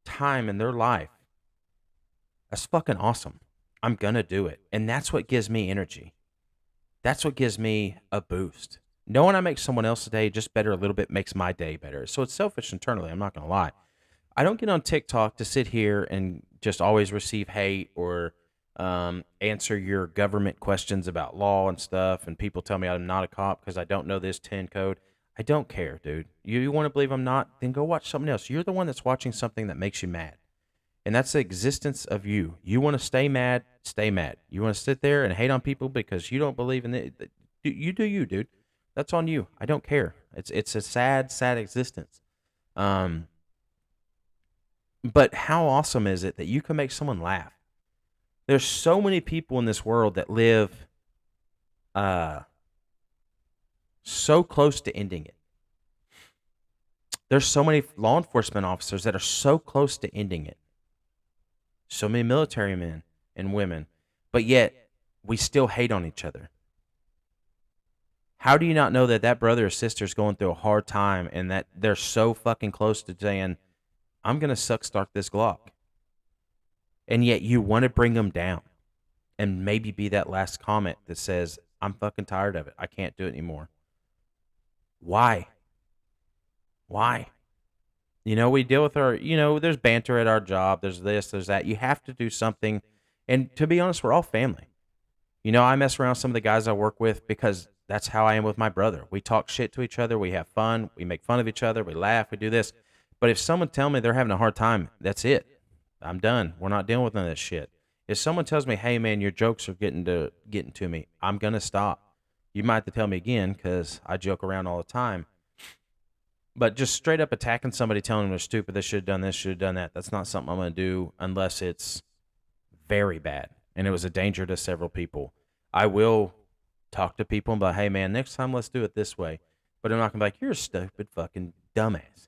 time in their life, that's fucking awesome. I'm gonna do it. And that's what gives me energy. That's what gives me a boost. Knowing I make someone else's day just better a little bit makes my day better. So it's selfish internally. I'm not gonna lie. I don't get on TikTok to sit here and just always receive hate or answer your government questions about law and stuff. And people tell me I'm not a cop because I don't know this 10 code. I don't care, dude. You want to believe I'm not? Then go watch something else. You're the one that's watching something that makes you mad. And that's the existence of you. You want to stay mad, stay mad. You want to sit there and hate on people because you don't believe in it. You do you, dude. That's on you. I don't care. It's a sad, sad existence. But how awesome is it that you can make someone laugh? There's so many people in this world that live so close to ending it. There's so many law enforcement officers that are so close to ending it. So many military men and women, but yet we still hate on each other. How do you not know that that brother or sister is going through a hard time and that they're so fucking close to saying, I'm going to start this Glock? And yet you want to bring them down and maybe be that last comment that says, I'm fucking tired of it. I can't do it anymore. Why? Why? You know, we deal with there's banter at our job. There's this, there's that. You have to do something. And to be honest, we're all family. You know, I mess around with some of the guys I work with because that's how I am with my brother. We talk shit to each other. We have fun. We make fun of each other. We laugh. We do this. But if someone tell me they're having a hard time, that's it. I'm done. We're not dealing with none of this shit. If someone tells me, hey, man, your jokes are getting to me, I'm going to stop. You might have to tell me again because I joke around all the time. But just straight up attacking somebody, telling them they're stupid, they should have done this, should have done that, that's not something I'm going to do unless it's very bad and it was a danger to several people. I will talk to people and be like, hey, man, next time let's do it this way. But I'm not going to be like, you're a stupid fucking dumbass.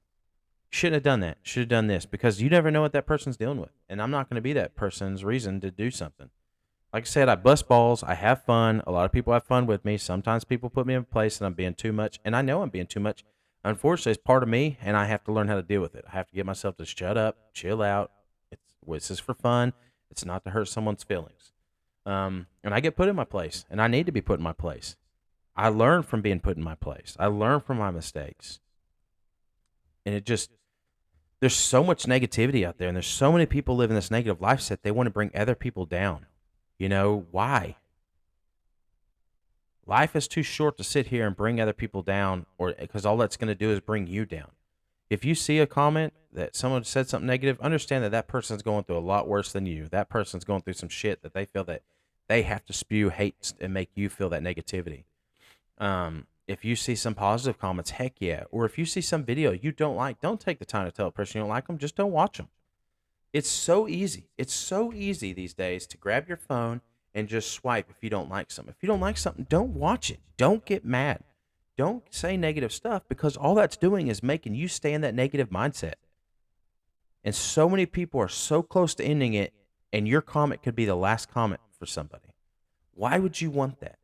Shouldn't have done that. Should have done this, because you never know what that person's dealing with. And I'm not going to be that person's reason to do something. Like I said, I bust balls. I have fun. A lot of people have fun with me. Sometimes people put me in place and I'm being too much. And I know I'm being too much. Unfortunately, it's part of me, and I have to learn how to deal with it. I have to get myself to shut up, chill out. This is for fun. It's not to hurt someone's feelings. And I get put in my place, and I need to be put in my place. I learn from being put in my place. I learn from my mistakes. And there's so much negativity out there, and there's so many people living this negative lifestyle. They want to bring other people down. You know, why? Life is too short to sit here and bring other people down, or because all that's going to do is bring you down. If you see a comment that someone said something negative, understand that that person's going through a lot worse than you. That person's going through some shit that they feel that they have to spew hate and make you feel that negativity. If you see some positive comments, heck yeah. Or if you see some video you don't like, don't take the time to tell a person you don't like them. Just don't watch them. It's so easy. It's so easy these days to grab your phone and just swipe if you don't like something. If you don't like something, don't watch it. Don't get mad. Don't say negative stuff, because all that's doing is making you stay in that negative mindset. And so many people are so close to ending it, and your comment could be the last comment for somebody. Why would you want that?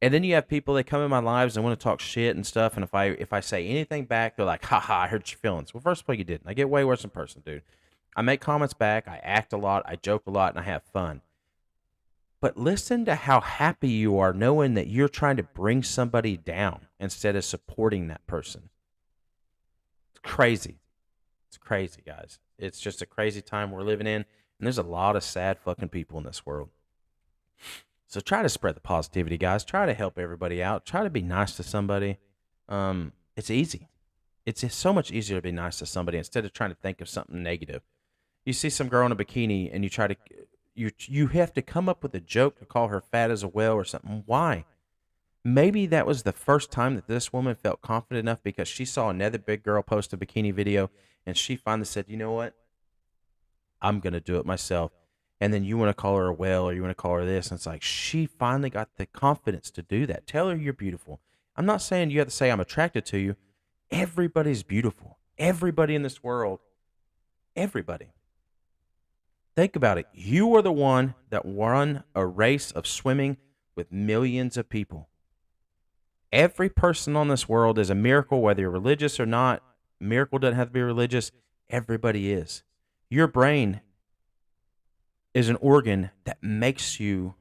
And then you have people that come in my lives and want to talk shit and stuff. And if I say anything back, they're like, haha, I hurt your feelings. Well, first of all, you didn't. I get way worse in person, dude. I make comments back. I act a lot. I joke a lot, and I have fun. But listen to how happy you are knowing that you're trying to bring somebody down instead of supporting that person. It's crazy. It's crazy, guys. It's just a crazy time we're living in. And there's a lot of sad fucking people in this world. So try to spread the positivity, guys. Try to help everybody out. Try to be nice to somebody. It's easy. It's just so much easier to be nice to somebody instead of trying to think of something negative. You see some girl in a bikini and you have to come up with a joke to call her fat as a whale or something. Why? Maybe that was the first time that this woman felt confident enough because she saw another big girl post a bikini video and she finally said, you know what? I'm going to do it myself. And then you want to call her a whale or you want to call her this. And it's like she finally got the confidence to do that. Tell her you're beautiful. I'm not saying you have to say I'm attracted to you. Everybody's beautiful. Everybody in this world. Everybody. Think about it. You are the one that run a race of swimming with millions of people. Every person on this world is a miracle, whether you're religious or not. Miracle doesn't have to be religious. Everybody is. Your brain is an organ that makes you,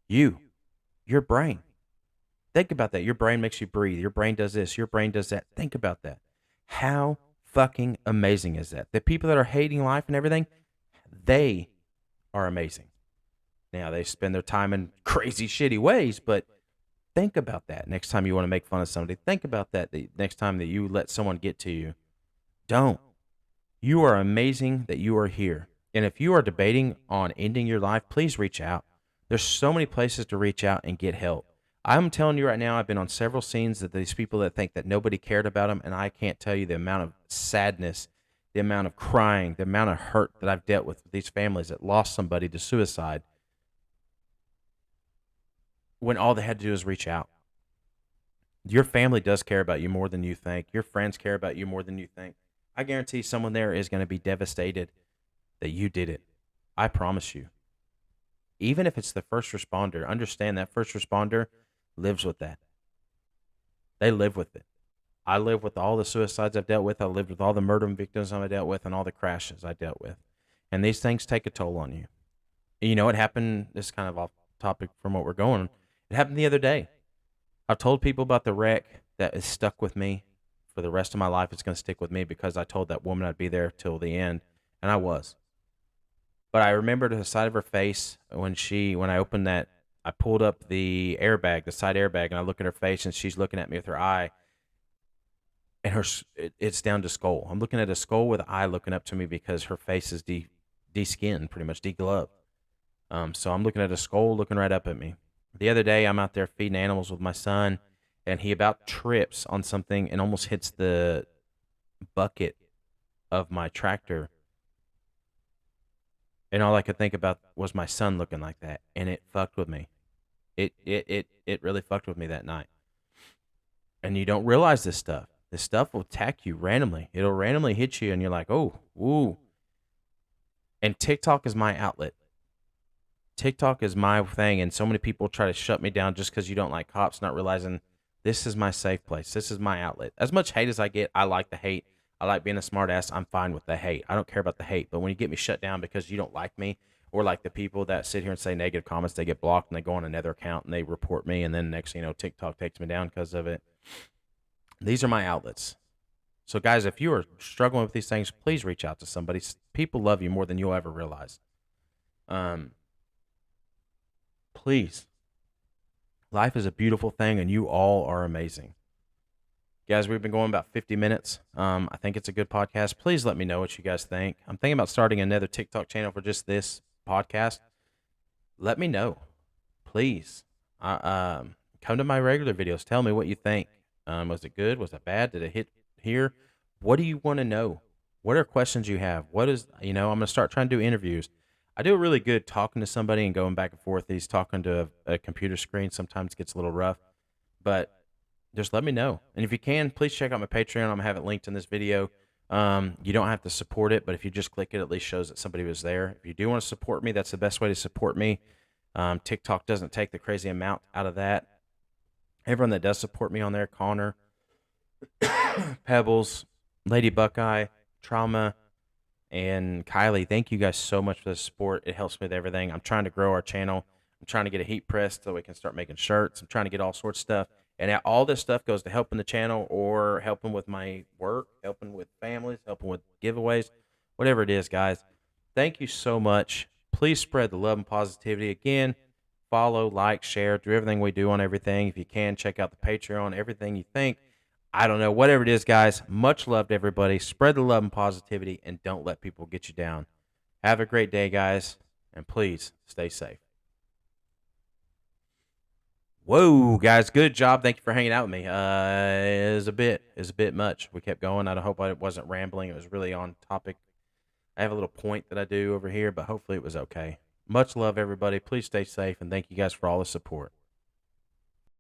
your brain. Think about that. Your brain makes you breathe. Your brain does this. Your brain does that. Think about that. How fucking amazing is that? The people that are hating life and everything, they are amazing. Now, they spend their time in crazy, shitty ways, but think about that next time you want to make fun of somebody. Think about that the next time that you let someone get to you. Don't. You are amazing that you are here. And if you are debating on ending your life, please reach out. There's so many places to reach out and get help. I'm telling you right now, I've been on several scenes that these people that think that nobody cared about them, and I can't tell you the amount of sadness, the amount of crying, the amount of hurt that I've dealt with these families that lost somebody to suicide when all they had to do is reach out. Your family does care about you more than you think. Your friends care about you more than you think. I guarantee someone there is going to be devastated that you did it. I promise you. Even if it's the first responder, understand that first responder lives with that. They live with it. I live with all the suicides I've dealt with. I lived with all the murder victims I've dealt with and all the crashes I dealt with. And these things take a toll on you. You know, it happened, this is kind of off topic from what we're going. It happened the other day. I've told people about the wreck that is stuck with me for the rest of my life. It's going to stick with me because I told that woman I'd be there till the end, and I was. But I remember the side of her face when I opened that, I pulled up the airbag, the side airbag, and I look at her face, and she's looking at me with her eye, and it's down to skull. I'm looking at a skull with an eye looking up to me because her face is de-skinned, pretty much de-gloved. So I'm looking at a skull looking right up at me. The other day, I'm out there feeding animals with my son, and he about trips on something and almost hits the bucket of my tractor. And all I could think about was my son looking like that, and it fucked with me. It really fucked with me that night. And you don't realize this stuff. This stuff will attack you randomly. It'll randomly hit you, and you're like, oh, ooh. And TikTok is my outlet. TikTok is my thing, and so many people try to shut me down just because you don't like cops, not realizing this is my safe place. This is my outlet. As much hate as I get, I like the hate. I like being a smart ass. I'm fine with the hate. I don't care about the hate. But when you get me shut down because you don't like me, or like the people that sit here and say negative comments, they get blocked and they go on another account and they report me, and then next thing you know, TikTok takes me down because of it. These are my outlets. So guys, if you are struggling with these things, please reach out to somebody. People love you more than you'll ever realize. Please. Life is a beautiful thing, and you all are amazing. Guys, we've been going about 50 minutes. I think it's a good podcast. Please let me know what you guys think. I'm thinking about starting another TikTok channel for just this podcast. Let me know, please. come to my regular videos. Tell me what you think. Was it good? Was it bad? Did it hit here? What do you want to know? What are questions you have? What is, I'm going to start trying to do interviews. I do really good talking to somebody and going back and forth. He's talking to a computer screen sometimes gets a little rough, but just let me know. And if you can, please check out my Patreon. I'm going to have it linked in this video. You don't have to support it, but if you just click it, at least shows that somebody was there. If you do want to support me, that's the best way to support me. TikTok doesn't take the crazy amount out of that. Everyone that does support me on there, Connor, Pebbles, Lady Buckeye, Trauma, and Kylie, thank you guys so much for the support. It helps me with everything. I'm trying to grow our channel. I'm trying to get a heat press so we can start making shirts. I'm trying to get all sorts of stuff. And all this stuff goes to helping the channel or helping with my work, helping with families, helping with giveaways, whatever it is, guys. Thank you so much. Please spread the love and positivity. Again, follow, like, share, do everything we do on everything. If you can, check out the Patreon, everything you think. I don't know, whatever it is, guys. Much love to everybody. Spread the love and positivity, and don't let people get you down. Have a great day, guys, and please stay safe. Whoa, guys, good job. Thank you for hanging out with me. It was a bit much. We kept going. I hope I wasn't rambling. It was really on topic. I have a little point that I do over here, but hopefully it was okay. Much love, everybody. Please stay safe, and thank you guys for all the support.